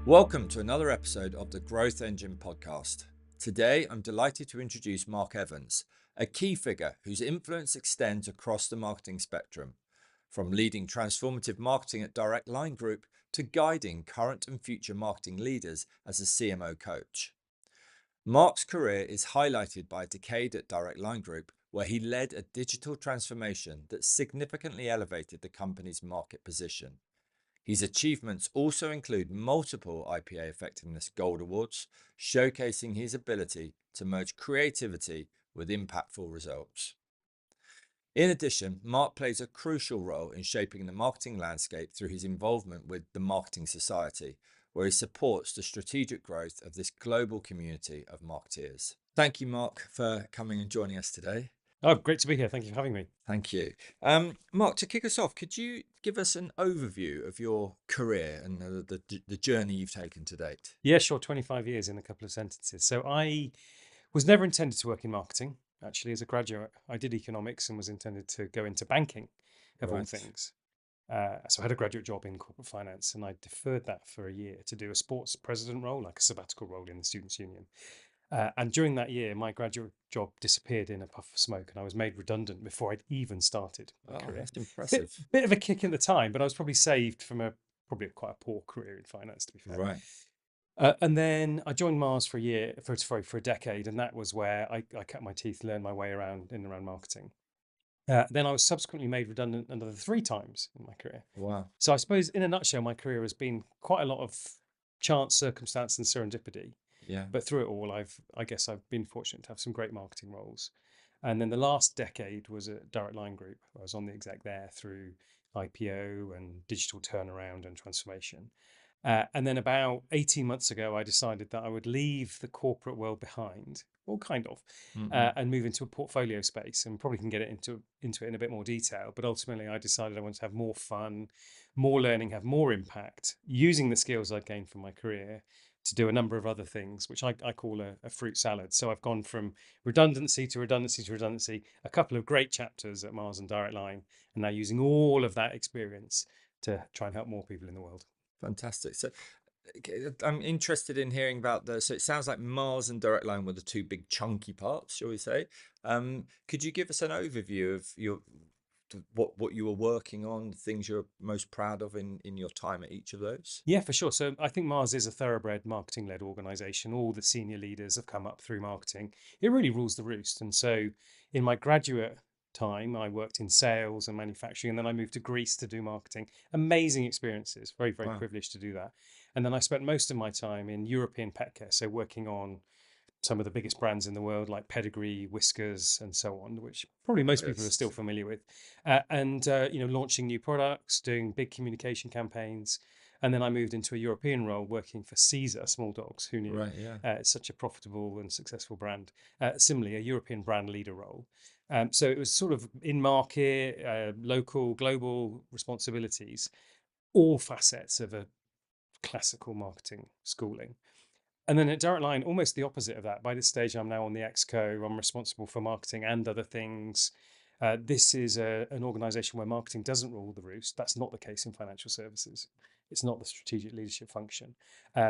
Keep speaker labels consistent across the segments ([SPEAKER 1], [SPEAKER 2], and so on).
[SPEAKER 1] Welcome to another episode of the Growth Engine podcast. Today, I'm delighted to introduce Mark Evans, a key figure whose influence extends across the marketing spectrum, from leading transformative marketing at Direct Line Group to guiding current and future marketing leaders as a CMO coach. Mark's career is highlighted by a decade at Direct Line Group, where he led a digital transformation that significantly elevated the company's market position. His achievements also include multiple IPA Effectiveness Gold Awards, showcasing his ability to merge creativity with impactful results. In addition, Mark plays a crucial role in shaping the marketing landscape through his involvement with the Marketing Society, where he supports the strategic growth of this global community of marketeers. Thank you, Mark, for coming and joining us today.
[SPEAKER 2] Oh, great to be here. Thank you for having me.
[SPEAKER 1] Thank you. Mark, to kick us off, could you give us an overview of your career and the journey you've taken to date?
[SPEAKER 2] Yeah, sure. 25 years in a couple of sentences. So I was never intended to work in marketing. Actually, as a graduate, I did economics and was intended to go into banking, of all things. So I had a graduate job in corporate finance, and I deferred that for a year to do a sports president role, like a sabbatical role in the Students' Union. And during that year, my graduate job disappeared in a puff of smoke, and I was made redundant before I'd even started my career.
[SPEAKER 1] That's impressive.
[SPEAKER 2] Bit of a kick at the time, but I was probably saved from probably quite a poor career in finance, to be fair.
[SPEAKER 1] Right.
[SPEAKER 2] And then I joined Mars for a decade, and that was where I cut my teeth, learned my way around marketing. Then I was subsequently made redundant another 3 times in my career.
[SPEAKER 1] Wow.
[SPEAKER 2] So I suppose, in a nutshell, my career has been quite a lot of chance, circumstance, and serendipity.
[SPEAKER 1] Yeah.
[SPEAKER 2] But through it all, I guess I've been fortunate to have some great marketing roles. And then the last decade was at Direct Line Group. I was on the exec there through IPO and digital turnaround and transformation. And then about 18 months ago, I decided that I would leave the corporate world behind, or kind of, and move into a portfolio space. And probably can get into it in a bit more detail. But ultimately, I decided I wanted to have more fun, more learning, have more impact, using the skills I'd gained from my career to do a number of other things, which I call a fruit salad. So I've gone from redundancy to redundancy to redundancy, a couple of great chapters at Mars and Direct Line, and now using all of that experience to try and help more people in the world.
[SPEAKER 1] Fantastic. So I'm interested in hearing about so it sounds like Mars and Direct Line were the 2 big chunky parts, shall we say. Could you give us an overview of what you were working on, things you're most proud of in your time at each of those?
[SPEAKER 2] Yeah, for sure. So I think Mars is a thoroughbred marketing-led organization. All the senior leaders have come up through marketing. It really rules the roost. And so in my graduate time, I worked in sales and manufacturing, and then I moved to Greece to do marketing. Amazing experiences. Very, very privileged to do that. And then I spent most of my time in European pet care, so working on some of the biggest brands in the world, like Pedigree, Whiskers, and so on, which probably most people are still familiar with, and launching new products, doing big communication campaigns. And then I moved into a European role working for Caesar Small Dogs. Who knew?
[SPEAKER 1] Right, yeah.
[SPEAKER 2] It's such a profitable and successful brand. Similarly, a European brand leader role. So it was sort of in market, local, global responsibilities, all facets of a classical marketing schooling. And then at Direct Line, almost the opposite of that. By this stage, I'm now on the Exco. I'm responsible for marketing and other things. This is an organization where marketing doesn't rule the roost. That's not the case in financial services. It's not the strategic leadership function.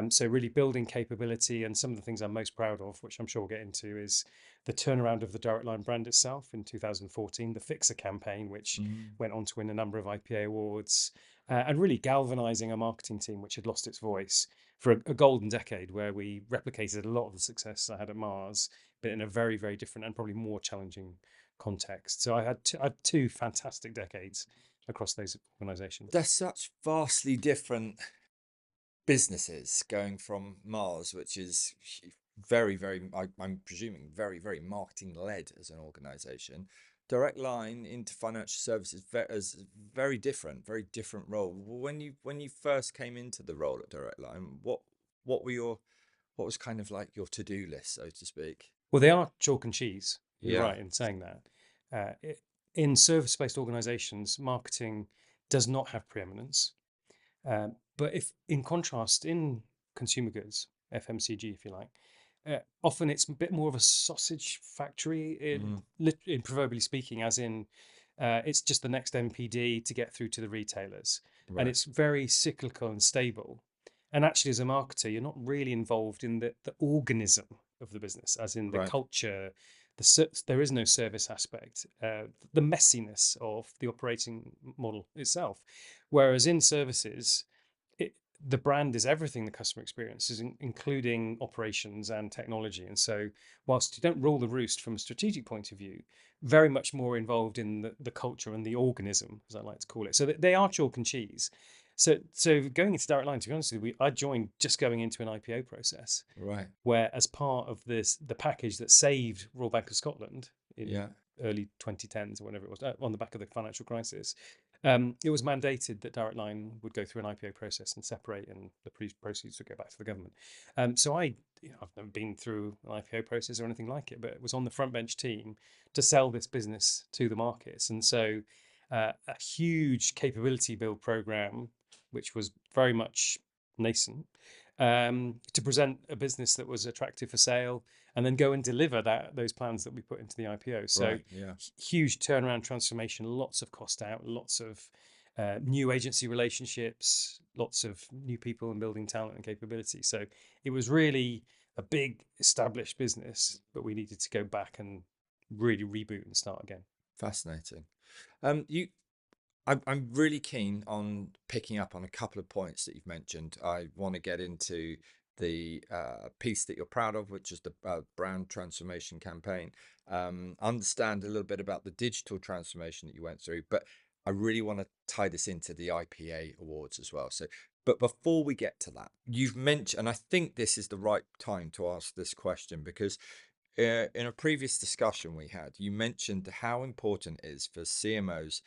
[SPEAKER 2] So really building capability, and some of the things I'm most proud of, which I'm sure we'll get into, is the turnaround of the Direct Line brand itself in 2014, the Fixer campaign, which went on to win a number of IPA awards, and really galvanizing a marketing team which had lost its voice for a golden decade, where we replicated a lot of the success I had at Mars, but in a very, very different and probably more challenging context. So I had 2 fantastic decades across those organizations.
[SPEAKER 1] They're such vastly different businesses, going from Mars, which is very, very, I'm presuming, very, very marketing led as an organization. Direct Line into financial services is very different role. When you first came into the role at Direct Line, what was kind of like your to-do list, so to speak?
[SPEAKER 2] Well, they are chalk and cheese. You're
[SPEAKER 1] Yeah.
[SPEAKER 2] right in saying that. In service-based organizations, marketing does not have preeminence. But if, in contrast, in consumer goods, FMCG, if you like, often it's a bit more of a sausage factory, in proverbially speaking, as in it's just the next MPD to get through to the retailers.
[SPEAKER 1] Right.
[SPEAKER 2] And it's very cyclical and stable. And actually, as a marketer, you're not really involved in the organism of the business, as in the
[SPEAKER 1] Right.
[SPEAKER 2] culture. There is no service aspect, the messiness of the operating model itself. Whereas in services, it, the brand is everything the customer experiences, including operations and technology. And so, whilst you don't rule the roost from a strategic point of view, very much more involved in the culture and the organism, as I like to call it. So they are chalk and cheese. So going into Direct Line, to be honest with you, I joined just going into an IPO process,
[SPEAKER 1] Right.
[SPEAKER 2] where as part of the package that saved Royal Bank of Scotland in
[SPEAKER 1] Yeah.
[SPEAKER 2] early 2010s or whenever it was, on the back of the financial crisis, it was mandated that Direct Line would go through an IPO process and separate, and the proceeds would go back to the government. So I've never been through an IPO process or anything like it, but it was on the front bench team to sell this business to the markets. And so a huge capability build program, which was very much nascent, to present a business that was attractive for sale, and then go and deliver those plans that we put into the IPO. So
[SPEAKER 1] Right. Yeah.
[SPEAKER 2] huge turnaround transformation, lots of cost out, lots of new agency relationships, lots of new people and building talent and capability. So it was really a big established business, but we needed to go back and really reboot and start again.
[SPEAKER 1] Fascinating. You I'm really keen on picking up on a couple of points that you've mentioned. I want to get into the piece that you're proud of, which is the brand transformation campaign. Understand a little bit about the digital transformation that you went through, but I really want to tie this into the IPA awards as well. So, but before we get to that, you've mentioned, and I think this is the right time to ask this question because in a previous discussion we had, you mentioned how important it is for CMOs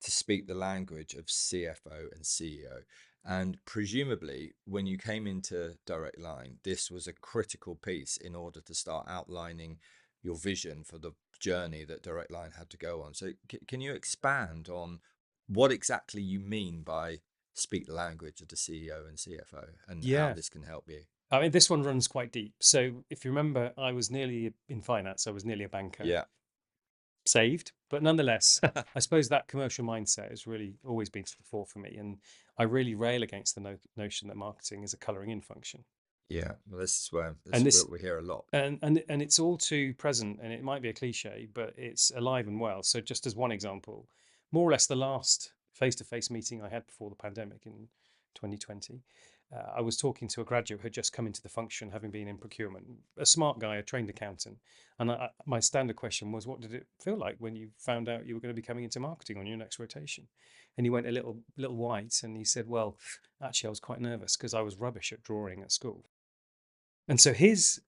[SPEAKER 1] to speak the language of CFO and CEO. And presumably, when you came into Direct Line, this was a critical piece in order to start outlining your vision for the journey that Direct Line had to go on. So, can you expand on what exactly you mean by speak the language of the CEO and CFO and how
[SPEAKER 2] Yeah.
[SPEAKER 1] this can help you?
[SPEAKER 2] I mean, this one runs quite deep. So if you remember, I was nearly in finance. I was nearly a banker,
[SPEAKER 1] Yeah.
[SPEAKER 2] saved, but nonetheless, I suppose that commercial mindset has really always been to the fore for me. And I really rail against the notion that marketing is a colouring in function.
[SPEAKER 1] Yeah. Well, this is where
[SPEAKER 2] And this,
[SPEAKER 1] what we hear a lot.
[SPEAKER 2] and it's all too present, and it might be a cliche, but it's alive and well. So just as one example, more or less the last face-to-face meeting I had before the pandemic in 2020, I was talking to a graduate who had just come into the function, having been in procurement, a smart guy, a trained accountant. And my standard question was, what did it feel like when you found out you were going to be coming into marketing on your next rotation? And he went a little white, and he said, well, actually I was quite nervous because I was rubbish at drawing at school. And so his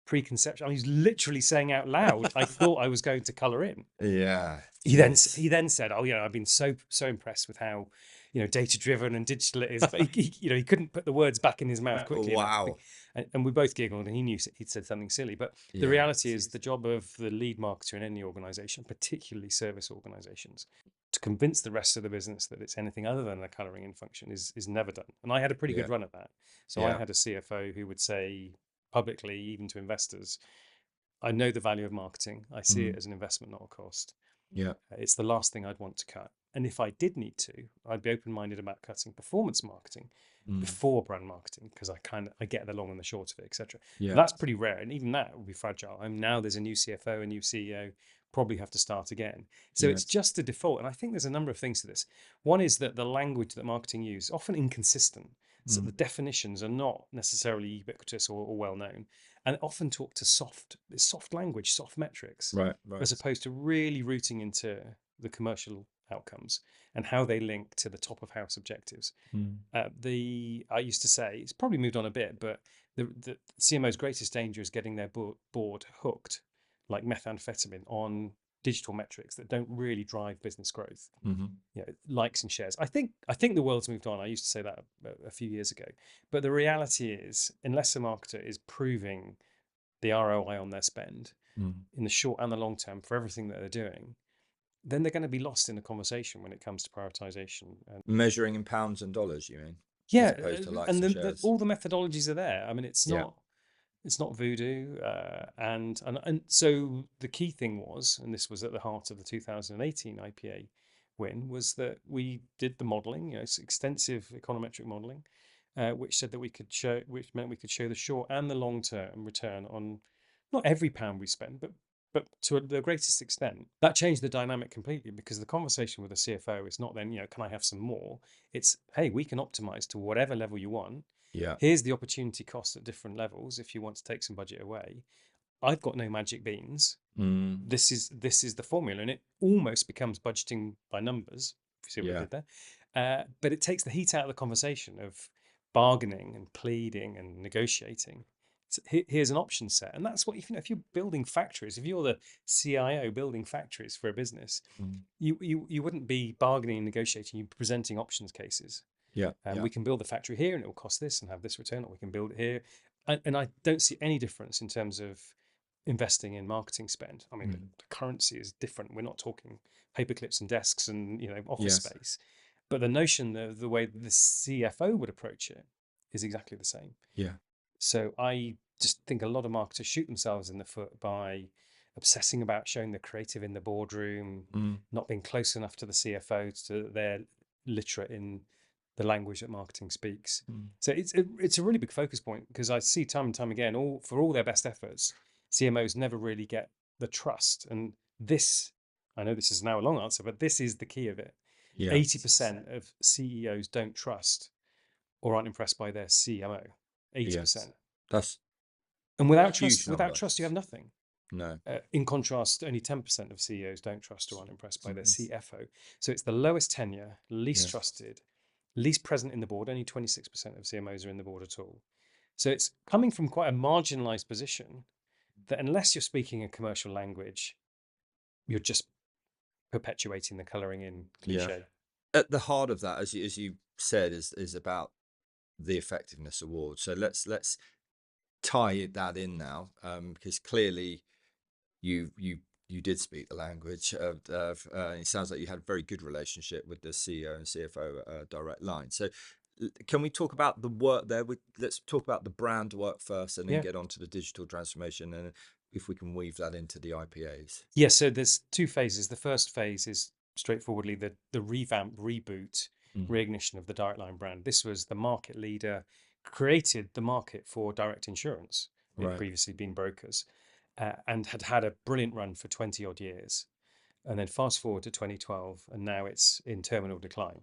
[SPEAKER 2] preconception, I mean, he's literally saying out loud, I thought I was going to colour in.
[SPEAKER 1] Yeah.
[SPEAKER 2] He then said, "Oh, I've been so impressed with how, data driven and digital it is." But he couldn't put the words back in his mouth quickly enough.
[SPEAKER 1] Wow.
[SPEAKER 2] And we both giggled, and he knew he'd said something silly. But the
[SPEAKER 1] Yeah.
[SPEAKER 2] reality is, the job of the lead marketer in any organisation, particularly service organisations, to convince the rest of the business that it's anything other than a colouring in function is never done. And I had a pretty
[SPEAKER 1] Yeah.
[SPEAKER 2] good run at that. So I
[SPEAKER 1] Yeah.
[SPEAKER 2] had a CFO who would say publicly, even to investors, I know the value of marketing. I see it
[SPEAKER 1] Mm.
[SPEAKER 2] as an investment, not a cost.
[SPEAKER 1] Yeah.
[SPEAKER 2] It's the last thing I'd want to cut. And if I did need to, I'd be open-minded about cutting performance marketing
[SPEAKER 1] Mm.
[SPEAKER 2] before brand marketing, because I get the long and the short of it, etc. But
[SPEAKER 1] Yeah.
[SPEAKER 2] that's pretty rare, and even that would be fragile. Now there's a new CFO, a new CEO, probably have to start again. So
[SPEAKER 1] Yeah.
[SPEAKER 2] it's just a default, and I think there's a number of things to this. One is that the language that marketing use often inconsistent, so the
[SPEAKER 1] Mm.
[SPEAKER 2] definitions are not necessarily ubiquitous or well known, and often talk to soft language, soft metrics,
[SPEAKER 1] Right. Right.
[SPEAKER 2] as opposed to really rooting into the commercial outcomes and how they link to the top of house objectives.
[SPEAKER 1] Mm.
[SPEAKER 2] I used to say, it's probably moved on a bit, but the CMO's greatest danger is getting their board hooked, like methamphetamine, on digital metrics that don't really drive business growth.
[SPEAKER 1] Mm-hmm.
[SPEAKER 2] Likes and shares. I think the world's moved on. I used to say that a few years ago, but the reality is, unless a marketer is proving the ROI on their spend
[SPEAKER 1] Mm.
[SPEAKER 2] in the short and the long term for everything that they're doing, then they're going to be lost in the conversation when it comes to prioritization. And
[SPEAKER 1] Measuring in pounds and dollars, you mean, as
[SPEAKER 2] yeah,
[SPEAKER 1] opposed to likes
[SPEAKER 2] and
[SPEAKER 1] and
[SPEAKER 2] then
[SPEAKER 1] shares?
[SPEAKER 2] all the methodologies are there. I mean,
[SPEAKER 1] Yeah.
[SPEAKER 2] it's not voodoo, and so the key thing was, and this was at the heart of the 2018 IPA win, was that we did the modelling, it's extensive econometric modelling. which said that which meant we could show the short and the long term return on not every pound we spend, but to the greatest extent. That changed the dynamic completely, because the conversation with the CFO is not then, can I have some more? It's, hey, we can optimize to whatever level you want.
[SPEAKER 1] Yeah.
[SPEAKER 2] Here's the opportunity cost at different levels if you want to take some budget away. I've got no magic beans.
[SPEAKER 1] Mm.
[SPEAKER 2] This is the formula, and it almost becomes budgeting by numbers. If you see what I
[SPEAKER 1] Yeah.
[SPEAKER 2] did there, but it takes the heat out of the conversation of bargaining and pleading and negotiating. So here's an option set, and that's what if you're building factories, if you're the CIO building factories for a business,
[SPEAKER 1] Mm.
[SPEAKER 2] you wouldn't be bargaining and negotiating. You're presenting options cases.
[SPEAKER 1] Yeah.
[SPEAKER 2] We can build the factory here, and it will cost this and have this return, or we can build it here. And I don't see any difference in terms of investing in marketing spend. I mean,
[SPEAKER 1] Mm.
[SPEAKER 2] the currency is different. We're not talking paper clips and desks and office
[SPEAKER 1] Yes.
[SPEAKER 2] space, but the notion of the way the CFO would approach it is exactly the same.
[SPEAKER 1] Yeah.
[SPEAKER 2] So I just think a lot of marketers shoot themselves in the foot by obsessing about showing the creative in the boardroom,
[SPEAKER 1] Mm.
[SPEAKER 2] not being close enough to the CFO so that they're literate in the language that marketing speaks.
[SPEAKER 1] Mm.
[SPEAKER 2] So it's a really big focus point, because I see time and time again, for all their best efforts, CMOs never really get the trust. And this, I know this is now a long answer, but this is the key of it.
[SPEAKER 1] Yeah.
[SPEAKER 2] 80% of CEOs don't trust or aren't impressed by their CMO. 80%.
[SPEAKER 1] Yes. That's
[SPEAKER 2] And without
[SPEAKER 1] huge
[SPEAKER 2] trust, you have nothing.
[SPEAKER 1] no.
[SPEAKER 2] In contrast, only 10% of CEOs don't trust or aren't impressed by their CFO. So it's the lowest tenure, least
[SPEAKER 1] Yes.
[SPEAKER 2] trusted, least present in the board. Only 26% of CMOs are in the board at all. So it's coming from quite a marginalized position that, unless you're speaking a commercial language, you're just perpetuating the colouring in cliche.
[SPEAKER 1] At the heart of that, as you said, is about the effectiveness award. So let's tie that in now, because clearly you did speak the language of it sounds like you had a very good relationship with the CEO and CFO direct line. So can we talk about the work there? Let's talk about the brand work first, and then get on to the digital transformation, and if we can weave that into the IPAs.
[SPEAKER 2] Yes, so there's two phases. The first phase is straightforwardly the revamp, reboot, reignition of the direct line brand. This was the market leader, created the market for direct insurance. It had previously been brokers, and had had a brilliant run for 20 odd years. And then fast forward to 2012, and now it's in terminal decline,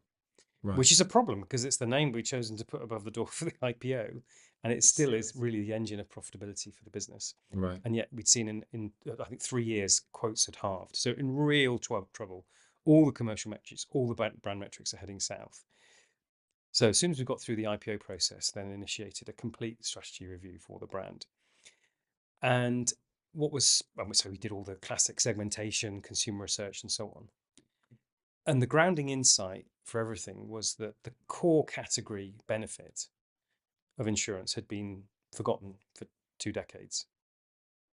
[SPEAKER 2] which is a problem, because it's the name we've chosen to put above the door for the IPO, and it still is really the engine of profitability for the business.
[SPEAKER 1] Right.
[SPEAKER 2] And yet we'd seen in I think 3 years, quotes had halved. So in real trouble. All the commercial metrics, all the brand metrics are heading south. So as soon as we got through the IPO process, then initiated a complete strategy review for the brand. And so we did all the classic segmentation, consumer research, and so on. And the grounding insight for everything was that the core category benefit of insurance had been forgotten for 2 decades.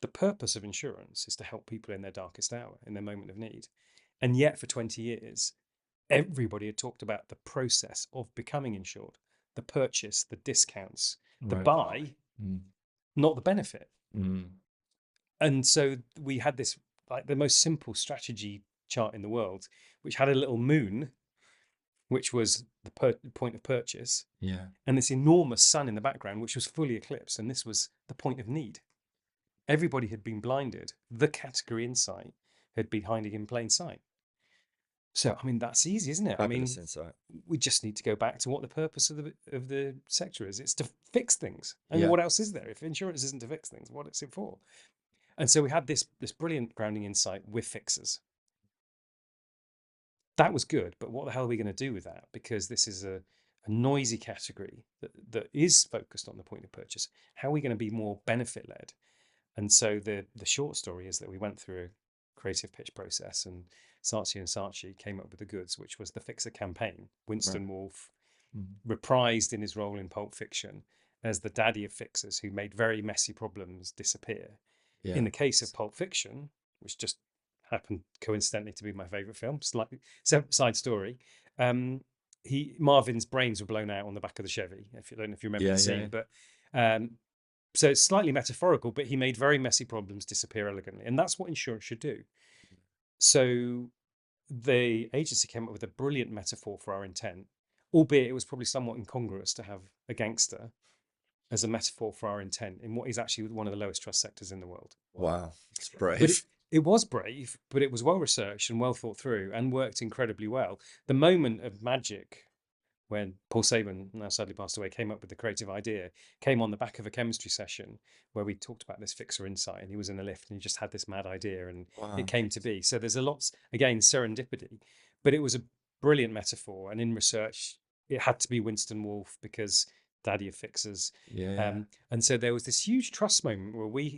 [SPEAKER 2] The purpose of insurance is to help people in their darkest hour, in their moment of need. And yet for 20 years, everybody had talked about the process of becoming insured, the purchase, the discounts, the buy, not the benefit. And so we had this, like, the most simple strategy chart in the world, which had a little moon, which was the point of purchase, and this enormous sun in the background, which was fully eclipsed, and this was the point of need. Everybody had been blinded. The category insight had been hiding in plain sight. So, I mean, that's easy, isn't it?
[SPEAKER 1] Fabulous insight.
[SPEAKER 2] We just need to go back to what the purpose of the sector is. It's to fix things. And what else is there? If insurance isn't to fix things, what is it for? And so we had this brilliant grounding insight with fixers. That was good, but what the hell are we going to do with that? Because this is a noisy category that is focused on the point of purchase. How are we going to be more benefit led? And so the short story is that we went through a creative pitch process, and Saatchi and Saatchi came up with the goods, which was the Fixer campaign. Winston Wolfe, reprised in his role in Pulp Fiction as the daddy of fixers who made very messy problems disappear. In the case of Pulp Fiction, which just happened coincidentally to be my favourite film, slightly side story, Marvin's brains were blown out on the back of the Chevy. I don't know if you remember the scene, but so it's slightly metaphorical, but he made very messy problems disappear elegantly. And that's what insurance should do. So the agency came up with a brilliant metaphor for our intent albeit it was probably somewhat incongruous to have a gangster as a metaphor for our intent in what is actually one of the lowest trust sectors in the world.
[SPEAKER 1] Wow, it's
[SPEAKER 2] But
[SPEAKER 1] brave.
[SPEAKER 2] it was brave, but it was well researched and well thought through and worked incredibly well. The moment of magic when Paul Saban, now sadly passed away, came up with the creative idea, came on the back of a chemistry session where we talked about this fixer insight, and he was in a lift and he just had this mad idea and it
[SPEAKER 1] Wow.
[SPEAKER 2] came to be. So there's a lot, again, serendipity, but it was a brilliant metaphor. And in research, it had to be Winston Wolfe because daddy of fixers.
[SPEAKER 1] Yeah.
[SPEAKER 2] And so there was this huge trust moment where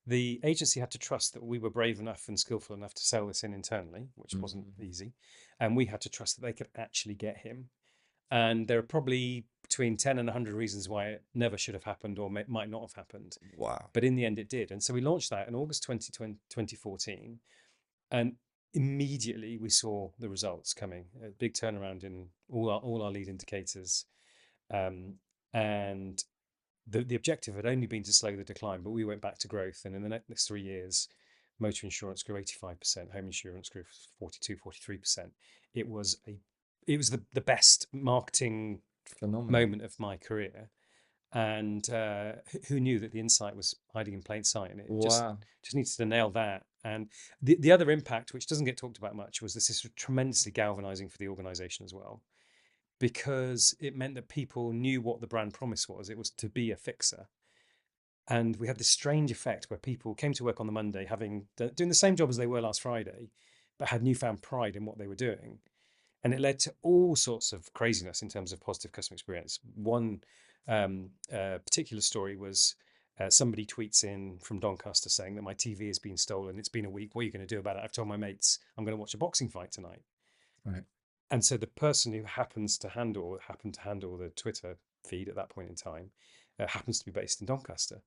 [SPEAKER 2] the agency had to trust that we were brave enough and skillful enough to sell this in internally, which wasn't easy. And we had to trust that they could actually get him. And there are probably between 10 and 100 reasons why it never should have happened or might not have happened.
[SPEAKER 1] Wow.
[SPEAKER 2] But in the end, it did. And so we launched that in August 2014. And immediately we saw the results coming, a big turnaround in all our lead indicators. And the objective had only been to slow the decline, but we went back to growth. And in the next 3 years, motor insurance grew 85%, home insurance grew 42, 43%. It was the best marketing
[SPEAKER 1] Phenomenal.
[SPEAKER 2] moment of my career. And who knew that the insight was hiding in plain sight? And it just
[SPEAKER 1] Wow.
[SPEAKER 2] needs to nail that. And the other impact, which doesn't get talked about much, was this is tremendously galvanizing for the organization as well, because it meant that people knew what the brand promise was. It was to be a fixer. And we had this strange effect where people came to work on the Monday doing the same job as they were last Friday, but had newfound pride in what they were doing. And it led to all sorts of craziness in terms of positive customer experience. One particular story was somebody tweets in from Doncaster saying that my TV has been stolen. It's been a week. What are you going to do about it? I've told my mates I'm going to watch a boxing fight tonight.
[SPEAKER 1] Right.
[SPEAKER 2] And so the person who happened to handle the Twitter feed at that point in time happens to be based in Doncaster.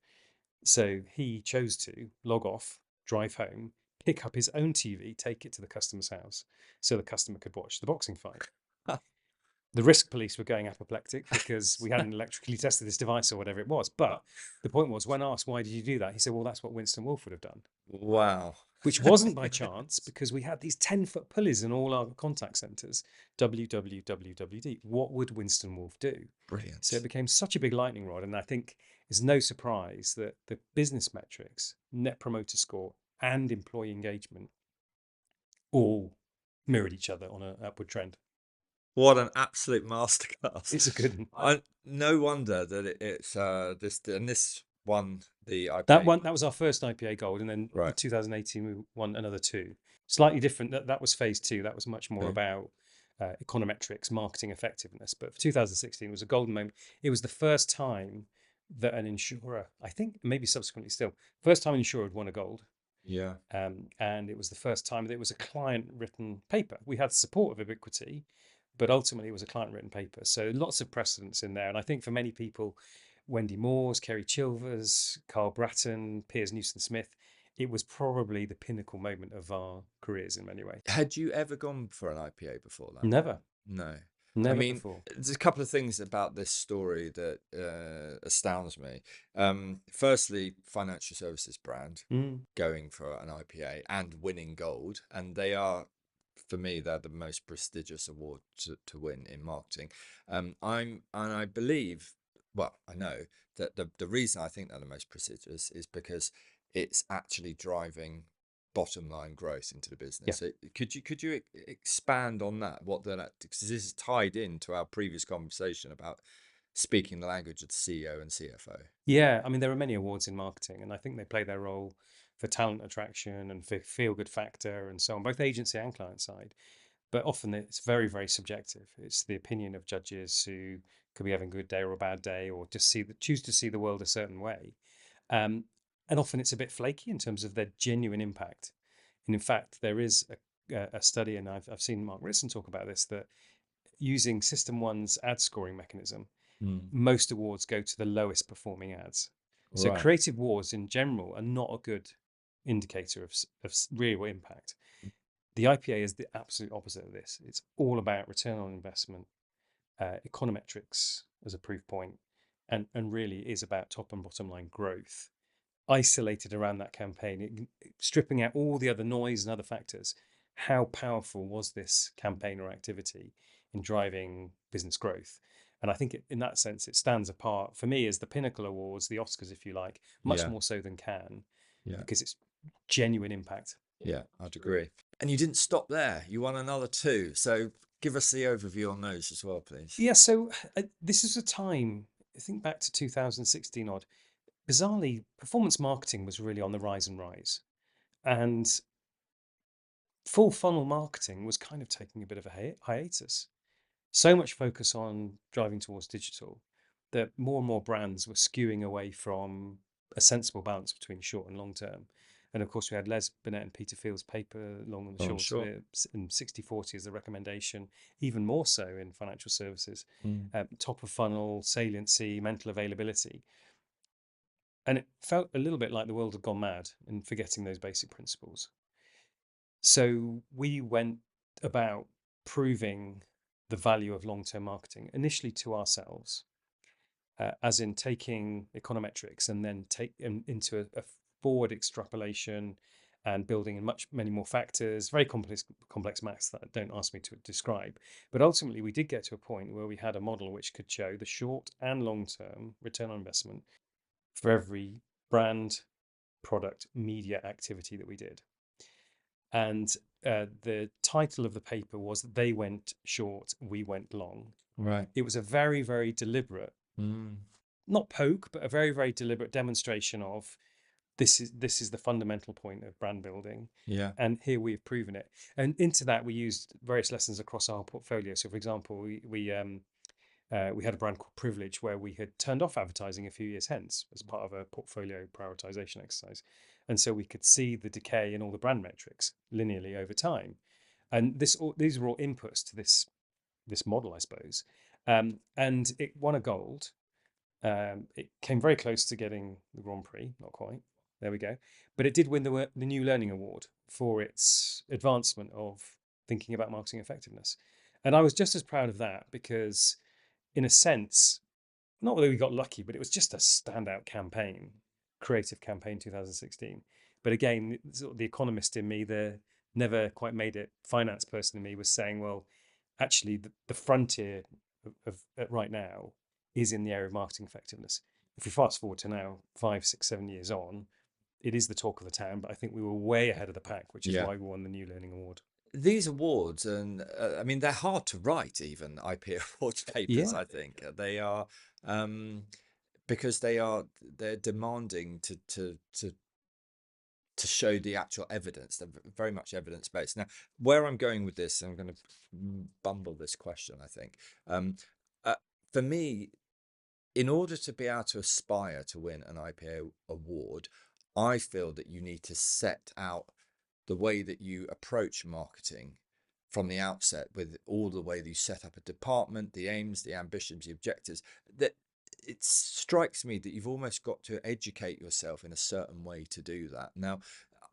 [SPEAKER 2] So he chose to log off, drive home, pick up his own TV, take it to the customer's house so the customer could watch the boxing fight. The risk police were going apoplectic because we hadn't electrically tested this device or whatever it was. But the point was, when asked, why did you do that? He said, well, that's what Winston Wolfe would have done.
[SPEAKER 1] Wow.
[SPEAKER 2] Which wasn't by chance, because we had these 10-foot pulleys in all our contact centres. WWWWD. What would Winston Wolfe do?
[SPEAKER 1] Brilliant.
[SPEAKER 2] So it became such a big lightning rod. And I think it's no surprise that the business metrics, net promoter score, and employee engagement all mirrored each other on an upward trend.
[SPEAKER 1] What an absolute masterclass.
[SPEAKER 2] It's a good one.
[SPEAKER 1] No wonder that it's this won the IPA.
[SPEAKER 2] That was our first IPA Gold, and then in
[SPEAKER 1] Right.
[SPEAKER 2] 2018 we won another 2. Slightly different. That was phase 2. That was much more
[SPEAKER 1] Okay.
[SPEAKER 2] about econometrics, marketing effectiveness. But for 2016 was a golden moment. It was the first time that an insurer, I think maybe subsequently still, first time an insurer had won a gold.
[SPEAKER 1] Yeah.
[SPEAKER 2] And it was the first time that it was a client-written paper. We had support of Ubiquity, but ultimately it was a client-written paper. So lots of precedents in there. And I think for many people, Wendy Moores, Kerry Chilvers, Carl Bratton, Piers Newson-Smith, it was probably the pinnacle moment of our careers in many ways.
[SPEAKER 1] Had you ever gone for an IPA before that?
[SPEAKER 2] Never.
[SPEAKER 1] No.
[SPEAKER 2] Never
[SPEAKER 1] I mean,
[SPEAKER 2] before.
[SPEAKER 1] there's a couple of things about this story that astounds me. Firstly, financial services brand going for an IPA and winning gold, and they are, for me, they're the most prestigious award to win in marketing. I believe, well, I know that the reason I think they're the most prestigious is because it's actually driving bottom line growth into the business.
[SPEAKER 2] Yeah.
[SPEAKER 1] Could you expand on that? Because this is tied into our previous conversation about speaking the language of the CEO and CFO.
[SPEAKER 2] Yeah, I mean, there are many awards in marketing, and I think they play their role for talent attraction and for feel good factor and so on, both agency and client side. But often it's very, very subjective. It's the opinion of judges who could be having a good day or a bad day, or just choose to see the world a certain way. And often it's a bit flaky in terms of their genuine impact. And in fact, there is a study, and I've seen Mark Ritson talk about this, that using System 1's ad scoring mechanism, most awards go to the lowest performing ads. So
[SPEAKER 1] Right.
[SPEAKER 2] creative wars in general are not a good indicator of real impact. The IPA is the absolute opposite of this. It's all about return on investment, econometrics as a proof point, and really is about top and bottom line growth. Isolated around that campaign, stripping out all the other noise and other factors. How powerful was this campaign or activity in driving business growth. And I think in that sense, it stands apart for me as the pinnacle awards, the Oscars, if you like, much
[SPEAKER 1] Yeah.
[SPEAKER 2] more so than Cannes,
[SPEAKER 1] Yeah.
[SPEAKER 2] because it's genuine impact.
[SPEAKER 1] Yeah, I'd agree. And you didn't stop there. You won another two. So give us the overview on those as well, please.
[SPEAKER 2] Yeah, so this is a time, I think back to 2016 odd, bizarrely, performance marketing was really on the rise and rise. And full funnel marketing was kind of taking a bit of a hiatus. So much focus on driving towards digital that more and more brands were skewing away from a sensible balance between short and long term. And of course, we had Les Burnett and Peter Field's paper, Long and the
[SPEAKER 1] Oh,
[SPEAKER 2] Short,
[SPEAKER 1] sure.
[SPEAKER 2] and 60/40 is the recommendation, even more so in financial services,
[SPEAKER 1] Mm.
[SPEAKER 2] top of funnel, saliency, mental availability. And it felt a little bit like the world had gone mad and forgetting those basic principles. So we went about proving the value of long-term marketing initially to ourselves, as in taking econometrics and then into a forward extrapolation and building in many more factors, very complex maths that don't ask me to describe. But ultimately, we did get to a point where we had a model which could show the short and long-term return on investment for every brand, product, media activity that we did. And the title of the paper was They Went Short, We Went Long.
[SPEAKER 1] Right.
[SPEAKER 2] It was a very, very deliberate,
[SPEAKER 1] Mm.
[SPEAKER 2] not poke, but a very, very deliberate demonstration of this is the fundamental point of brand building.
[SPEAKER 1] Yeah.
[SPEAKER 2] And here we have proven it. And into that, we used various lessons across our portfolio. So, for example, we had a brand called Privilege where we had turned off advertising a few years hence as part of a portfolio prioritization exercise. And so we could see the decay in all the brand metrics linearly over time. And these were all inputs to this model, I suppose. And it won a gold. It came very close to getting the Grand Prix, not quite. There we go. But it did win the New Learning Award for its advancement of thinking about marketing effectiveness. And I was just as proud of that because, in a sense, not that we got lucky, but it was just a standout campaign, creative campaign 2016. But again, sort of the economist in me, the never quite made it finance person in me, was saying, well, actually, the frontier of right now is in the area of marketing effectiveness. If we fast forward to now, 5, 6, 7 years on, it is the talk of the town. But I think we were way ahead of the pack, which is
[SPEAKER 1] Yeah.
[SPEAKER 2] why we won the New Learning Award.
[SPEAKER 1] These awards, and I mean, they're hard to write, even IPA awards papers,
[SPEAKER 2] Yeah,
[SPEAKER 1] I think. They are, um, because they're demanding to show the actual evidence. They're very much evidence based. Now, where I'm going with this, I'm going to bumble this question, I think. Uh, for me, in order to be able to aspire to win an IPA award, I feel that you need to set out the way that you approach marketing from the outset, with all the way that you set up a department, the aims, the ambitions, the objectives. That it strikes me that you've almost got to educate yourself in a certain way to do that. Now,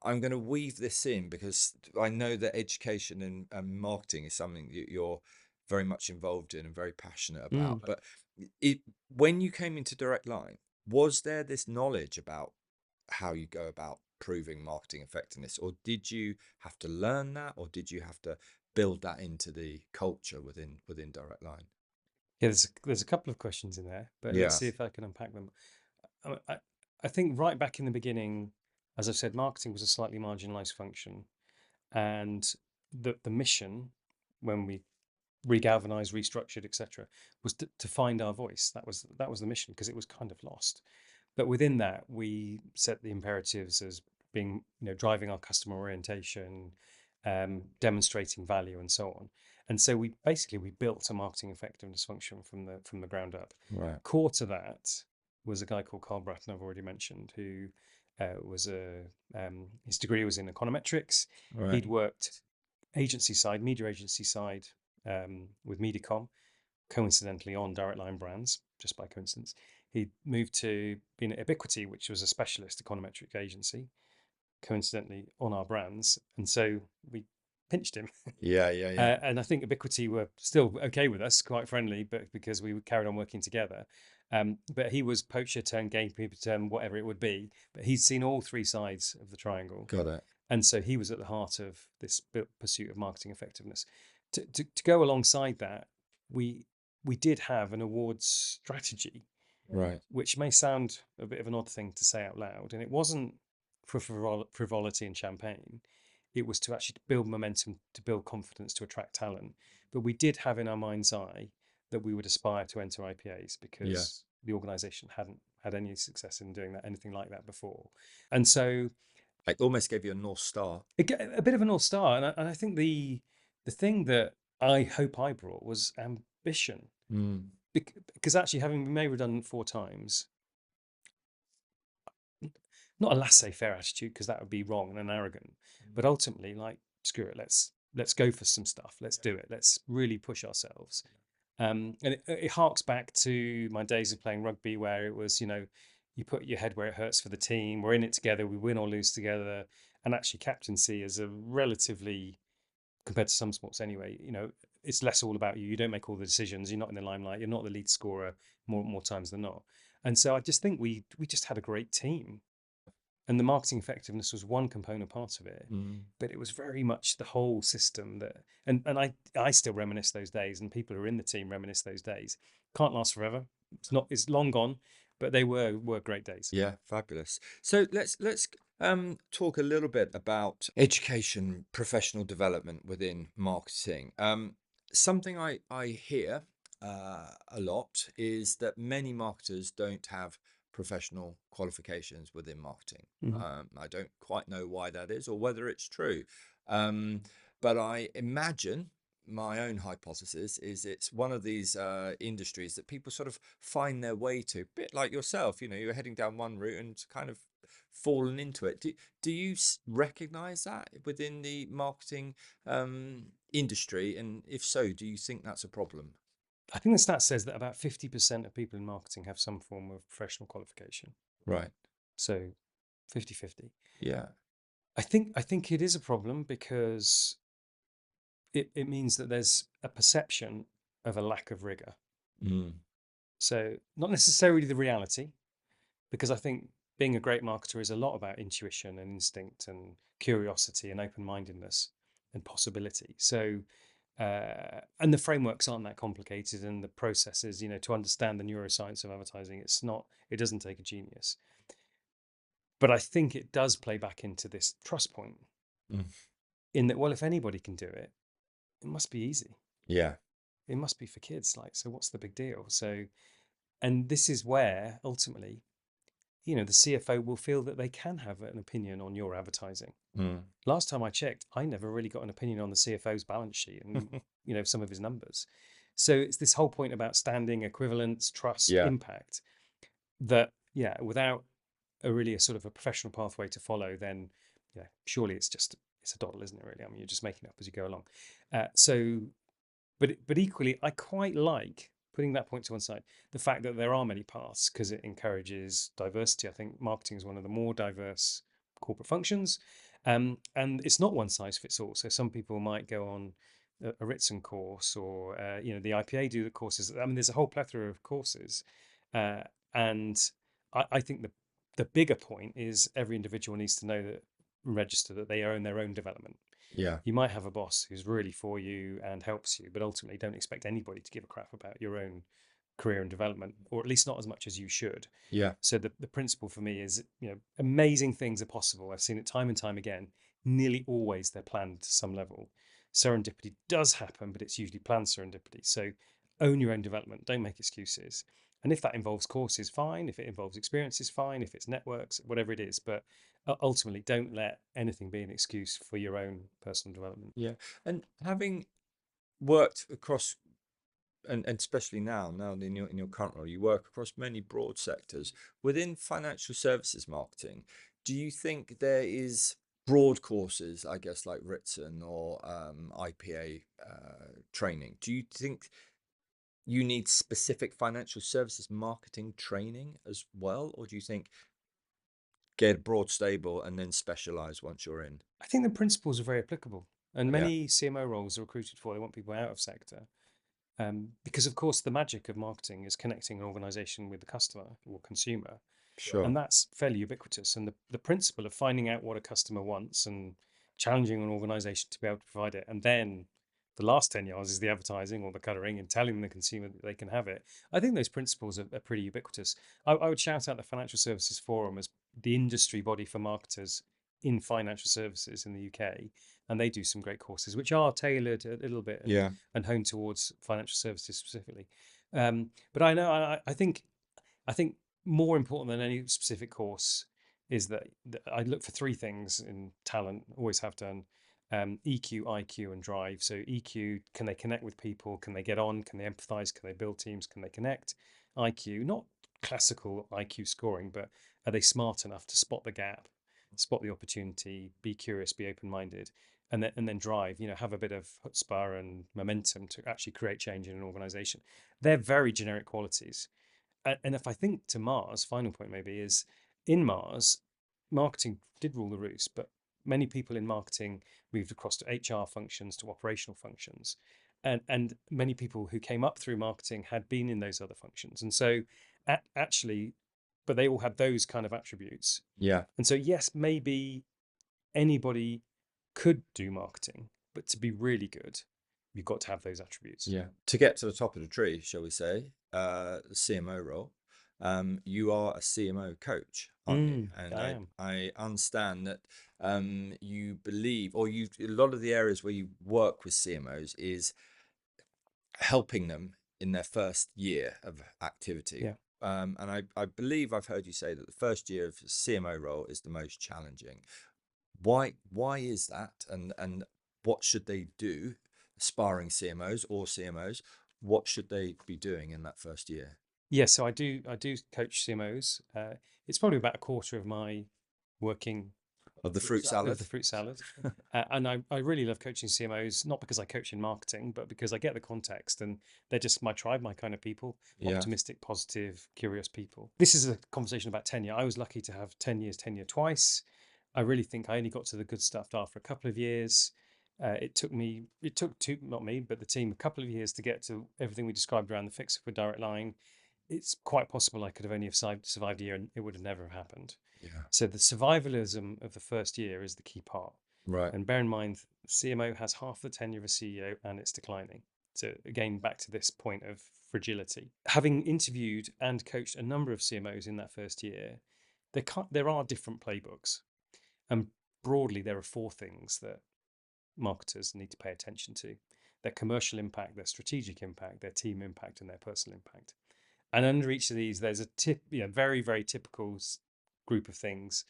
[SPEAKER 1] I'm going to weave this in because I know that education and marketing is something that you're very much involved in and very passionate about.
[SPEAKER 2] mm.
[SPEAKER 1] But when you came into Direct Line, was there this knowledge about how you go about proving marketing effectiveness, or did you have to learn that, or did you have to build that into the culture within Direct Line?
[SPEAKER 2] Yeah. There's a couple of questions in there, but let's
[SPEAKER 1] Yeah.
[SPEAKER 2] see if I can unpack them. I think right back in the beginning, as I've said, marketing was a slightly marginalized function. And the mission, when we regalvanized, restructured, etc., was to find our voice. That was the mission because it was kind of lost. But within that, we set the imperatives as being, driving our customer orientation, demonstrating value, and so on. And so we built a marketing effectiveness function from the ground up.
[SPEAKER 1] Right.
[SPEAKER 2] Core to that was a guy called Carl Bratton, I've already mentioned, who his degree was in econometrics.
[SPEAKER 1] Right.
[SPEAKER 2] He'd worked media agency side, with Mediacom, coincidentally on Direct Line brands, just by coincidence. He moved to being at Ubiquity, which was a specialist econometric agency, coincidentally on our brands. And so we pinched him.
[SPEAKER 1] Yeah. Yeah. Yeah.
[SPEAKER 2] And I think Ubiquity were still okay with us, quite friendly, but because we carried on working together. But he was poacher turned gamekeeper turned whatever it would be. But he's seen all three sides of the triangle.
[SPEAKER 1] Got it.
[SPEAKER 2] And so he was at the heart of this pursuit of marketing effectiveness. To go alongside that, we we did have an awards strategy,
[SPEAKER 1] Right.
[SPEAKER 2] which may sound a bit of an odd thing to say out loud, and it wasn't for frivolity and champagne. It was to actually build momentum, to build confidence, to attract talent. But we did have in our mind's eye that we would aspire to enter IPAs
[SPEAKER 1] Yeah.
[SPEAKER 2] because the organisation hadn't had any success in doing that, anything like that before. And so
[SPEAKER 1] It almost gave you a North Star.
[SPEAKER 2] a bit of a North Star. And I think the thing that I hope I brought was ambition.
[SPEAKER 1] Mm.
[SPEAKER 2] Because actually, having been made redundant 4 times, not a laissez-faire attitude, because that would be wrong and arrogant, but ultimately, like, screw it, let's go for some stuff, let's do it, let's really push ourselves. And it harks back to my days of playing rugby, where it was, you put your head where it hurts for the team, we're in it together, we win or lose together. And actually, captaincy is a relatively, compared to some sports anyway, it's less all about you. You don't make all the decisions. You're not in the limelight. You're not the lead scorer more times than not. And so I just think we just had a great team, and the marketing effectiveness was one component part of it.
[SPEAKER 1] Mm.
[SPEAKER 2] But it was very much the whole system that, and I still reminisce those days, and people who are in the team reminisce those days. Can't last forever. It's long gone, but they were great days.
[SPEAKER 1] Yeah, fabulous. So let's talk a little bit about education, professional development within marketing. Something I hear a lot is that many marketers don't have professional qualifications within marketing.
[SPEAKER 2] Mhm.
[SPEAKER 1] I don't quite know why that is or whether it's true. Um, but I imagine my own hypothesis is it's one of these industries that people sort of find their way to, a bit like yourself. You're heading down one route and kind of fallen into it. Do you recognize that within the marketing industry? And if so, do you think that's a problem?
[SPEAKER 2] I think the stat says that about 50% of people in marketing have some form of professional qualification.
[SPEAKER 1] Right.
[SPEAKER 2] So 50-50.
[SPEAKER 1] Yeah.
[SPEAKER 2] I think it is a problem because it means that there's a perception of a lack of rigor.
[SPEAKER 1] Mm.
[SPEAKER 2] So not necessarily the reality, because I think being a great marketer is a lot about intuition and instinct and curiosity and open-mindedness and possibility. So and the frameworks aren't that complicated, and the processes, to understand the neuroscience of advertising, it doesn't take a genius. But I think it does play back into this trust point,
[SPEAKER 1] Mm.
[SPEAKER 2] in that, well, if anybody can do it, it must be easy.
[SPEAKER 1] Yeah.
[SPEAKER 2] It must be for kids. Like, so what's the big deal? So, and this is where ultimately, the CFO will feel that they can have an opinion on your advertising.
[SPEAKER 1] Mm.
[SPEAKER 2] Last time I checked, I never really got an opinion on the CFO's balance sheet and, some of his numbers. So it's this whole point about standing, equivalence, trust,
[SPEAKER 1] Yeah.
[SPEAKER 2] impact, that, yeah, without a sort of a professional pathway to follow, then, surely it's a doddle, isn't it, really? I mean, you're just making it up as you go along. So but equally, I quite like, putting that point to one side, the fact that there are many paths, because it encourages diversity. I think marketing is one of the more diverse corporate functions, and it's not one size fits all. So some people might go on a Ritson course, or the IPA do the courses. I mean, there's a whole plethora of courses, uh, and I think the bigger point is every individual needs to know that, register that they own their own development.
[SPEAKER 1] Yeah.
[SPEAKER 2] You might have a boss who's really for you and helps you, but ultimately don't expect anybody to give a crap about your own career and development, or at least not as much as you should.
[SPEAKER 1] Yeah.
[SPEAKER 2] So the principle for me is, amazing things are possible. I've seen it time and time again. Nearly always they're planned to some level. Serendipity does happen, but it's usually planned serendipity. So own your own development. Don't make excuses. And if that involves courses, fine. If it involves experiences, fine. If it's networks, whatever it is. But ultimately, don't let anything be an excuse for your own personal development.
[SPEAKER 1] Yeah. And having worked across, and especially now in your current role, you work across many broad sectors within financial services marketing. Do you think there is broad courses, I guess, like Ritson or IPA training? Do you think you need specific financial services marketing training as well, or do you think get broad, stable, and then specialize once you're in?
[SPEAKER 2] I think the principles are very applicable, and
[SPEAKER 1] Yeah,
[SPEAKER 2] many CMO roles are recruited for. They want people out of sector, because, of course, the magic of marketing is connecting an organization with the customer or consumer,
[SPEAKER 1] sure.
[SPEAKER 2] and that's fairly ubiquitous. And the principle of finding out what a customer wants and challenging an organization to be able to provide it, and then the last 10 yards is the advertising or the colouring and telling the consumer that they can have it. I think those principles are pretty ubiquitous. I would shout out the Financial Services Forum as the industry body for marketers in financial services in the UK, and they do some great courses which are tailored a little bit and honed towards financial services specifically. But I think more important than any specific course is that I look for three things in talent, always have done: EQ, IQ, and drive. So EQ, can they connect with people? Can they get on? Can they empathize? Can they build teams? Can they connect? IQ, not classical IQ scoring, but are they smart enough to spot the gap, spot the opportunity, be curious, be open-minded? And then drive, have a bit of chutzpah and momentum to actually create change in an organization. They're very generic qualities. And if I think to Mars, final point maybe is, in Mars, marketing did rule the roost, but many people in marketing moved across to HR functions, to operational functions. And many people who came up through marketing had been in those other functions. And so actually, but they all had those kind of attributes.
[SPEAKER 1] Yeah.
[SPEAKER 2] And so, yes, maybe anybody could do marketing, but to be really good, you've got to have those attributes.
[SPEAKER 1] Yeah. To get to the top of the tree, shall we say, the CMO role, you are a CMO coach, aren't you? And
[SPEAKER 2] I am.
[SPEAKER 1] I understand that you believe, or a lot of the areas where you work with CMOs is helping them in their first year of activity.
[SPEAKER 2] Yeah.
[SPEAKER 1] And I believe I've heard you say that the first year of the CMO role is the most challenging. Why is that? And what should they do, aspiring CMOs or CMOs? What should they be doing in that first year?
[SPEAKER 2] Yeah, so I do coach CMOs. It's probably about a quarter of my working
[SPEAKER 1] Of the fruit salad?
[SPEAKER 2] of the fruit salad. And I really love coaching CMOs, not because I coach in marketing, but because I get the context and they're just my tribe, my kind of people,
[SPEAKER 1] Yeah.
[SPEAKER 2] optimistic, positive, curious people. This is a conversation about tenure. I was lucky to have 10 years tenure twice. I really think I only got to the good stuff after a couple of years. It took not me, but the team, a couple of years to get to everything we described around the fix for direct line. It's quite possible I could have only survived a year and it would have never happened.
[SPEAKER 1] Yeah.
[SPEAKER 2] So the survivalism of the first year is the key part.
[SPEAKER 1] Right.
[SPEAKER 2] And bear in mind, CMO has half the tenure of a CEO and it's declining. So again, back to this point of fragility. Having interviewed and coached a number of CMOs in that first year, there are different playbooks. And broadly, there are four things that marketers need to pay attention to: their commercial impact, their strategic impact, their team impact, and their personal impact. And under each of these, there's a very, very typical group of things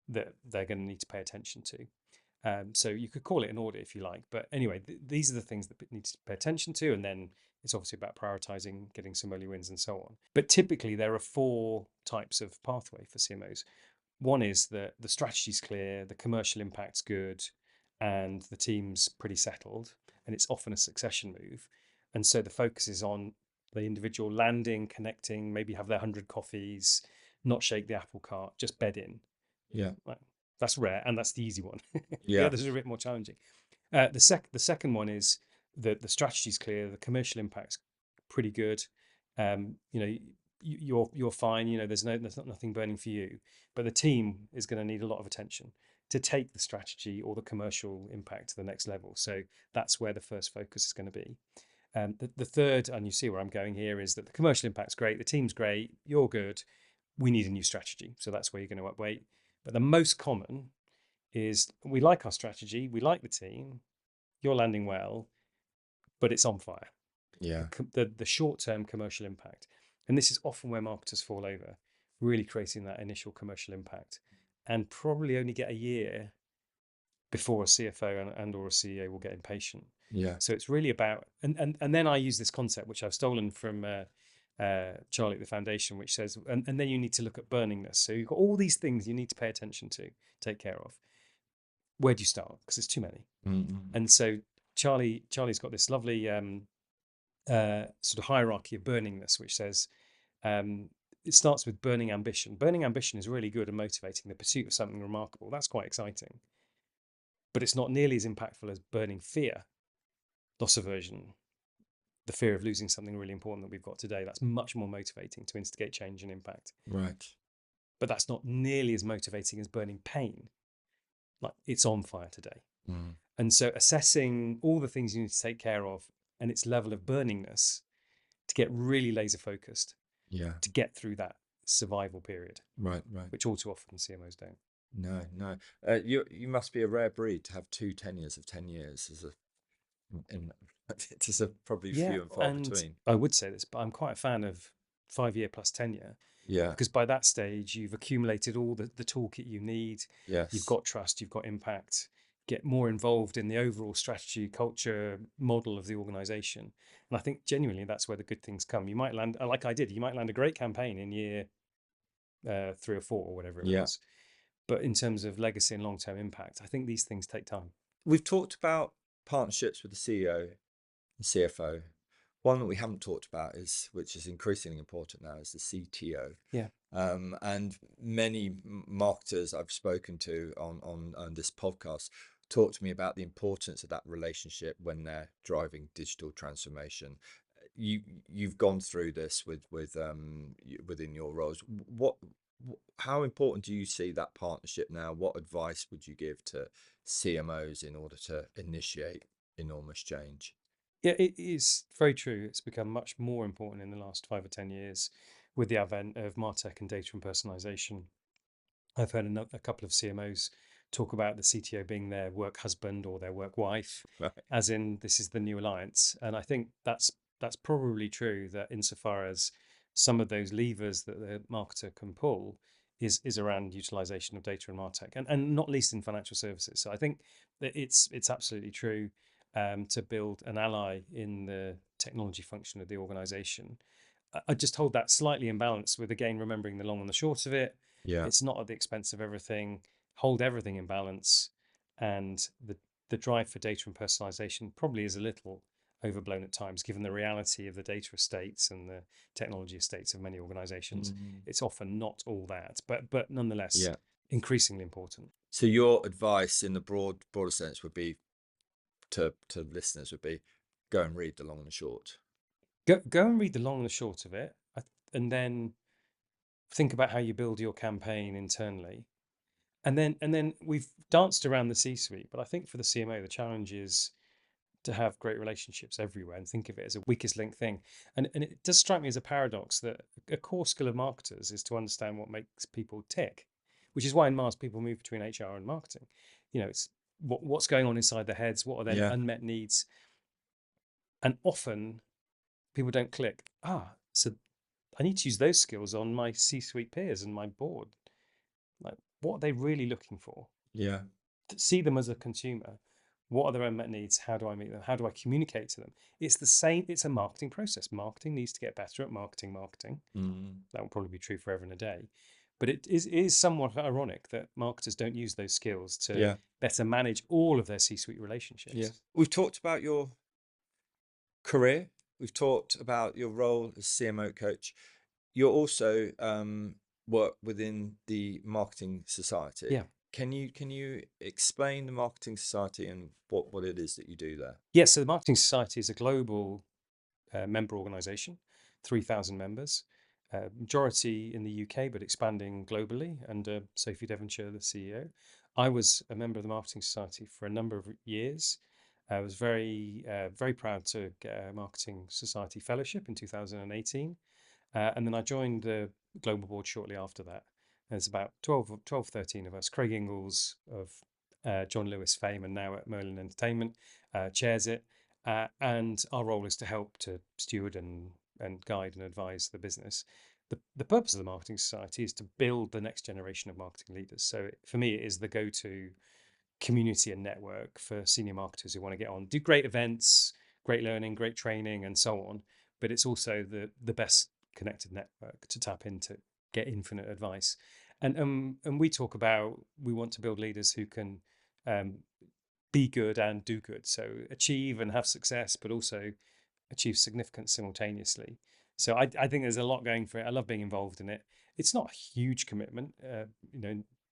[SPEAKER 2] that they're going to need to pay attention to. So you could call it an audit if you like. But anyway, these are the things that need to pay attention to. And then it's obviously about prioritizing, getting some early wins and so on. But typically, there are four types of pathway for CMOs. One is that the strategy's clear, the commercial impact's good, and the team's pretty settled. And it's often a succession move. And so the focus is on the individual landing, connecting, maybe have their 100 coffees, not shake the apple cart, just bed in.
[SPEAKER 1] Yeah.
[SPEAKER 2] That's rare, and that's the easy one.
[SPEAKER 1] Yeah.
[SPEAKER 2] The others are a bit more challenging. The second one is that the strategy's clear, the commercial impact's pretty good. You're fine. There's nothing burning for you, but the team is going to need a lot of attention to take the strategy or the commercial impact to the next level. So that's where the first focus is going to be. The third, and you see where I'm going here, is that the commercial impact's great, the team's great, you're good. We need a new strategy. So that's where you're going to upweight. But the most common is, we like our strategy, we like the team, you're landing well, but it's on fire.
[SPEAKER 1] Yeah.
[SPEAKER 2] The short-term commercial impact. And this is often where marketers fall over, really creating that initial commercial impact, and probably only get a year before a CFO and or a CEO will get impatient.
[SPEAKER 1] Yeah.
[SPEAKER 2] So it's really about, and then I use this concept, which I've stolen from Charlie at the foundation, which says, and then you need to look at burningness. So you've got all these things you need to pay attention to, take care of. Where do you start? Because there's too many.
[SPEAKER 1] Mm-hmm.
[SPEAKER 2] And so Charlie's got this lovely sort of hierarchy of burningness, which says it starts with burning ambition. Burning ambition is really good and motivating, the pursuit of something remarkable. That's quite exciting. But it's not nearly as impactful as burning fear, loss aversion, the fear of losing something really important that we've got today. That's much more motivating to instigate change and impact.
[SPEAKER 1] Right.
[SPEAKER 2] But that's not nearly as motivating as burning pain. Like, it's on fire today.
[SPEAKER 1] Mm.
[SPEAKER 2] And so assessing all the things you need to take care of and its level of burningness to get really laser focused
[SPEAKER 1] Yeah.
[SPEAKER 2] to get through that survival period,
[SPEAKER 1] Right. Right.
[SPEAKER 2] which all too often CMOs don't.
[SPEAKER 1] No. No. You must be a rare breed to have two tenures of 10 years as a. In, it is probably
[SPEAKER 2] Yeah,
[SPEAKER 1] few and far
[SPEAKER 2] and
[SPEAKER 1] between.
[SPEAKER 2] I would say this, but I'm quite a fan of 5 year plus tenure
[SPEAKER 1] Yeah.
[SPEAKER 2] because by that stage you've accumulated all the toolkit you need. You've
[SPEAKER 1] Yes.
[SPEAKER 2] got trust, you've got impact, get more involved in the overall strategy, culture, model of the organization. And I think genuinely that's where the good things come. You might land, like I did, you might land a great campaign in year 3 or 4 or whatever it
[SPEAKER 1] Yeah.
[SPEAKER 2] was. But in terms of legacy and long term impact, I think these things take time.
[SPEAKER 1] We've talked about partnerships with the CEO and CFO. One that we haven't talked about is, which is increasingly important now, is the CTO.
[SPEAKER 2] Yeah.
[SPEAKER 1] And many marketers I've spoken to on this podcast talk to me about the importance of that relationship when they're driving digital transformation. You've gone through this within your roles. How important do you see that partnership now? What advice would you give to CMOs in order to initiate enormous change?
[SPEAKER 2] Yeah, it is very true. It's become much more important in the last 5 or 10 years with the advent of MarTech and data and personalization. I've heard a couple of CMOs talk about the CTO being their work husband or their work wife,
[SPEAKER 1] Right.
[SPEAKER 2] as in this is the new alliance. And I think that's probably true that insofar as some of those levers that the marketer can pull is around utilization of data and MarTech, and not least in financial services. So I think that it's absolutely true to build an ally in the technology function of the organization. I just hold that slightly in balance with, again, remembering the long and the short of it.
[SPEAKER 1] Yeah.
[SPEAKER 2] It's not at the expense of everything. Hold everything in balance, and the drive for data and personalization probably is a little overblown at times, given the reality of the data estates and the technology estates of many organizations.
[SPEAKER 1] Mm.
[SPEAKER 2] It's often not all that, but nonetheless
[SPEAKER 1] Yeah.
[SPEAKER 2] increasingly important.
[SPEAKER 1] So your advice in the broader sense would be to listeners would be go and read the long and the short.
[SPEAKER 2] Go and read the long and the short of it, and then think about how you build your campaign internally. And then we've danced around the C-suite, but I think for the CMO, the challenge is to have great relationships everywhere and think of it as a weakest link thing. And it does strike me as a paradox that a core skill of marketers is to understand what makes people tick, which is why in Mars people move between HR and marketing. It's what's going on inside their heads, what are their
[SPEAKER 1] Yeah.
[SPEAKER 2] unmet needs, and often people don't click. So I need to use those skills on my C-suite peers and my board. Like, what are they really looking for?
[SPEAKER 1] Yeah.
[SPEAKER 2] See them as a consumer. What are their unmet needs? How do I meet them? How do I communicate to them? It's the same. It's a marketing process. Marketing needs to get better at marketing.
[SPEAKER 1] Mm.
[SPEAKER 2] That will probably be true forever and a day. But it is somewhat ironic that marketers don't use those skills to
[SPEAKER 1] Yeah.
[SPEAKER 2] better manage all of their C-suite
[SPEAKER 1] Yeah.
[SPEAKER 2] relationships.
[SPEAKER 1] We've talked about your career. We've talked about your role as CMO coach. You're also work within the Marketing Society.
[SPEAKER 2] Yeah.
[SPEAKER 1] Can you explain the Marketing Society and what it is that you do there?
[SPEAKER 2] Yes. So the Marketing Society is a global member organisation, 3,000 members, majority in the UK, but expanding globally under Sophie Devonshire, the CEO. I was a member of the Marketing Society for a number of years. I was very proud to get a Marketing Society fellowship in 2018. And then I joined the global board shortly after that. There's about 12, 13 of us. Craig Ingalls of John Lewis fame and now at Merlin Entertainment chairs it. And our role is to help to steward and guide and advise the business. The purpose of the Marketing Society is to build the next generation of marketing leaders. So for me, it is the go-to community and network for senior marketers who want to get on, do great events, great learning, great training, and so on. But it's also the best connected network to tap into, get infinite advice. And we talk about, we want to build leaders who can be good and do good. So achieve and have success, but also achieve significance simultaneously. So I think there's a lot going for it. I love being involved in it. It's not a huge commitment,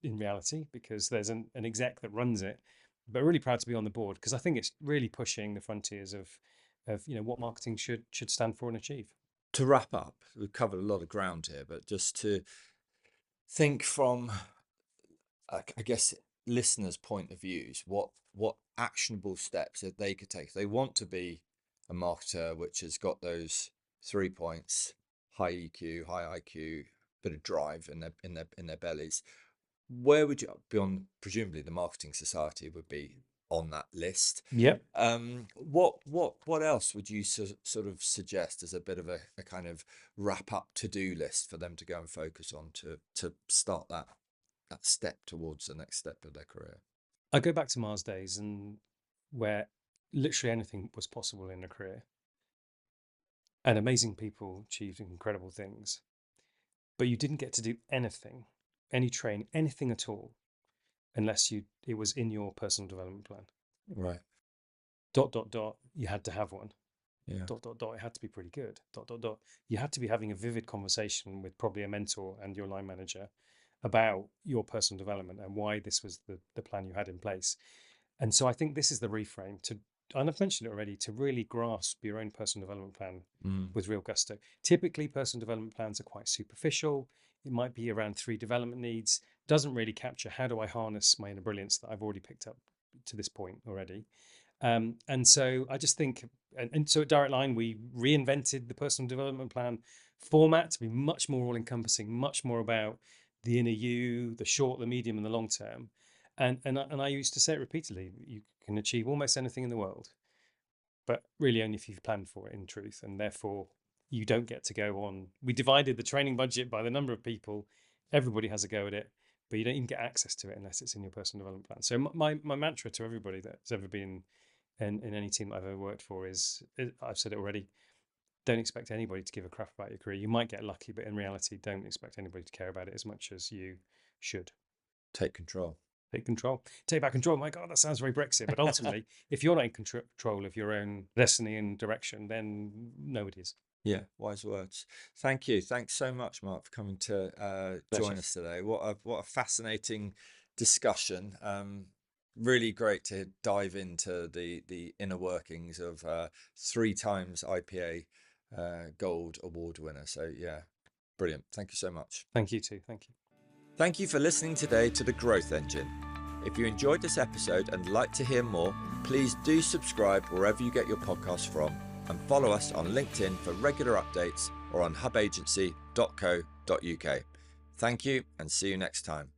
[SPEAKER 2] in reality, because there's an exec that runs it, but really proud to be on the board because I think it's really pushing the frontiers of what marketing should stand for and achieve.
[SPEAKER 1] To wrap up, we've covered a lot of ground here, but just to think from, I guess, listeners' point of views, what actionable steps that they could take if they want to be a marketer which has got those 3 points: high EQ, high IQ, bit of drive in their bellies. Where would you, beyond presumably the Marketing Society would be on that list?
[SPEAKER 2] Yep.
[SPEAKER 1] What else would you sort of suggest as a bit of a kind of wrap up to-do list for them to go and focus on to start that step towards the next step of their career?
[SPEAKER 2] I go back to Mars days, and where literally anything was possible in a career, and amazing people achieved incredible things, but you didn't get to do anything, any training, anything at all, unless it was in your personal development plan.
[SPEAKER 1] Right. ...
[SPEAKER 2] You had to have one.
[SPEAKER 1] Yeah.
[SPEAKER 2] It had to be pretty good. ... You had to be having a vivid conversation with probably a mentor and your line manager about your personal development and why this was the plan you had in place. And so I think this is the reframe and I've mentioned it already, to really grasp your own personal development plan with real gusto. Typically, personal development plans are quite superficial. It might be around 3 development needs, doesn't really capture how do I harness my inner brilliance that I've already picked up to this point already. And so I just think, and so at Direct Line, we reinvented the personal development plan format to be much more all-encompassing, much more about the inner you, the short, the medium, and the long term. And I used to say it repeatedly: you can achieve almost anything in the world, but really only if you've planned for it, in truth. And therefore, you don't get to go on. We divided the training budget by the number of people. Everybody has a go at it, but you don't even get access to it unless it's in your personal development plan. So my mantra to everybody that's ever been in any team that I've ever worked for is, I've said it already, don't expect anybody to give a crap about your career. You might get lucky, but in reality, don't expect anybody to care about it as much as you should.
[SPEAKER 1] Take control.
[SPEAKER 2] Take control. Take back control. My God, that sounds very Brexit. But ultimately, if you're not in control of your own destiny and direction, then nobody is.
[SPEAKER 1] Yeah, wise words. Thank you. Thanks so much, Mark, for coming to join us today. What a fascinating discussion. Really great to dive into the inner workings of 3 times IPA Gold Award winner. So yeah, brilliant. Thank you so much.
[SPEAKER 2] Thank you too. Thank you.
[SPEAKER 1] Thank you for listening today to The Growth Engine. If you enjoyed this episode and like to hear more, please do subscribe wherever you get your podcasts from, and follow us on LinkedIn for regular updates or on hubagency.co.uk. Thank you, and see you next time.